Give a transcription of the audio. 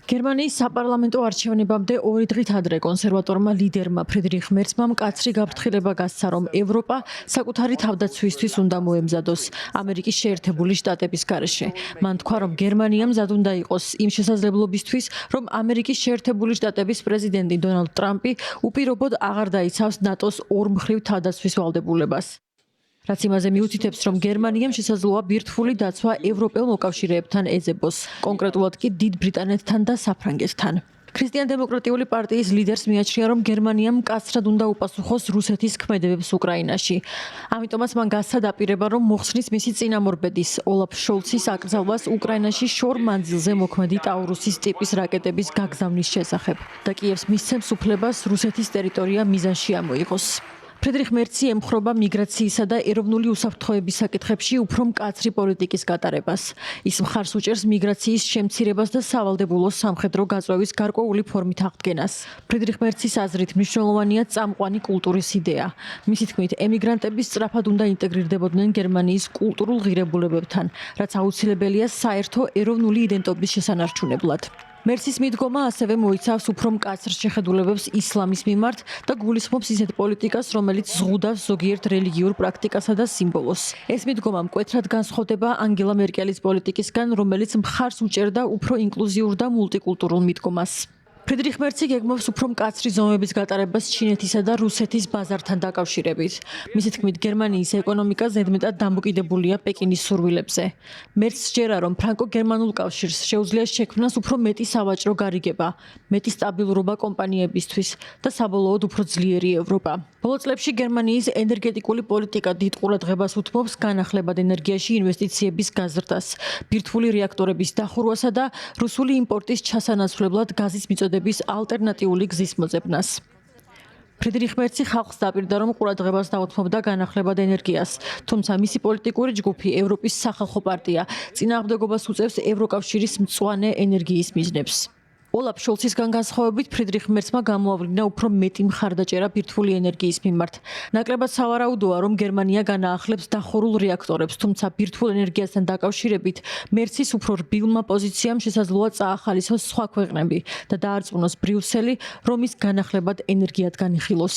გერმანიის საპარლამენტო არჩევნებამდე 2 დღით ადრე კონსერვატორმა ლიდერმა ფრიდრიხ მერცმა მკაცრი გაფრთხილება გასცა, რომ ევროპა საკუთარი თავდაცვისთვის უნდა მოემზადოს ამერიკის შეერთებული შტატების გარეშე. მან თქვა, რომ გერმანია მზად უნდა იყოს იმ შესაძლებლობისთვის, რომ ამერიკის შეერთებული შტატების პრეზიდენტი დონალდ ტრამპი უპირობოდ აღარ დაიცავს ნატოს ორმხრივ თავდაცვის ვალდებულებას. რაც იმაზე მიუთითებს, რომ გერმანიამ შესაძლოა ბირთვული დაცვა ევროპელ მოკავშირეებთან ეძებოს, კონკრეტულად კი დიდ ბრიტანეთთან და საფრანგეთთან. ქრისტიან-დემოკრატიული პარტიის ლიდერს მიაჩნია, რომ გერმანიამ მკაცრად უნდა უპასუხოს რუსეთის ქმედებებს უკრაინაში. ამიტომაც მან გასცა დაპირება, რომ მოხსნის მისი წინამორბედის ოლაფ შოლცის აკრძალვას უკრაინაში შორ მანძილზე მოქმედი ტაურუსის ტიპის რაკეტების გაგზავნის შესახებ და კიევს მისცემს უფლებას რუსეთის ტერიტორია მიზანში ამოიღოს. ფრიდრიხ მერცი ემხრობა მიგრაციისა და ეროვნული უსაფრთხოების საკითხებში უფრო მკაცრი პოლიტიკის გატარებას. ის მხარს უჭერს მიგრაციის შემცირებას და სავალდებულო სამხედრო გაწვევის გარკვეული ფორმით აღდგენას. ფრიდრიხ მერცის აზრით მნიშვნელოვანია წამყვანი კულტურის იდეა. მისი თქმით, ემიგრანტები სწრაფად უნდა ინტეგრირდებოდნენ გერმანიის კულტურულ ღირებულებებთან, რაც აუცილებელია საერთო ეროვნული იდენტობის შესანარჩუნებლად. მერცის მიდგომა ასევე მოიცავს უფრო მკაცრ შეხედულებებს ისლამის მიმართ და გულისხმობს ისეთ პოლიტიკას, რომელიც ზღუდავს ზოგიერთ რელიგიურ პრაქტიკასა და სიმბოლოს. ეს მიდგომა მკვეთრად განსხვავდება ანგელა მერკელის პოლიტიკისგან, რომელიც მხარს უჭერდა უფრო ინკლუზიურ და მულტიკულტურულ მიდგომას. ფრიდრიხ მერცი გეგმავს უფრო მკაცრი ზომების გატარებას ჩინეთისა და რუსეთის ბაზართან დაკავშირებით. მისი თქმით, გერმანიის ეკონომიკა ზედმეტად დამოკიდებულია პეკინის სურვილებზე. მერცს სჯერა, რომ ფრანკო-გერმანულ კავშირს შეუძლია შექმნას უფრო მეტი სავაჭრო გარიგება, მეტი სტაბილურობა კომპანიებისთვის და საბოლოოდ უფრო ძლიერი ევროპა. ბოლო წლებში გერმანიის ენერგეტიკული პოლიტიკა დიდ ყურადღებას უთმობს განახლებად ენერგიაში ინვესტიციების გაზრდას, ბირთვული რეაქტორების დახურვასა და რუსული იმპორტის ჩასანაცვლებლად გაზის მიწოდების ალტერნატიული გზის მოძებნას. ფრიდრიხ მერცი ხალხს დაპირდა, რომ ყურადღებას დაუთმობდა განახლებად ენერგიას, თუმცა მისი პოლიტიკური ჯგუფი ევროპის სახალხო პარტია წინააღმდეგობას უწევს ევროკავშირის მწვანე ენერგიის მიზნებს. ოლაფ შოლცისგან განსხვავებით, ფრიდრიხ მერცმა გამოავლინა უფრო მეტი მხარდაჭერა ბირთვული ენერგიის მიმართ. ნაკლებად სავარაუდოა, რომ გერმანია განაახლებს დახურულ რეაქტორებს, თუმცა ბირთვულ ენერგიასთან დაკავშირებით მერცის უფრო რბილმა პოზიციამ შესაძლოა წაახალისოს სხვა ქვეყნები და დაარწმუნოს ბრიუსელი, რომ ის განახლებად ენერგიად განიხილოს.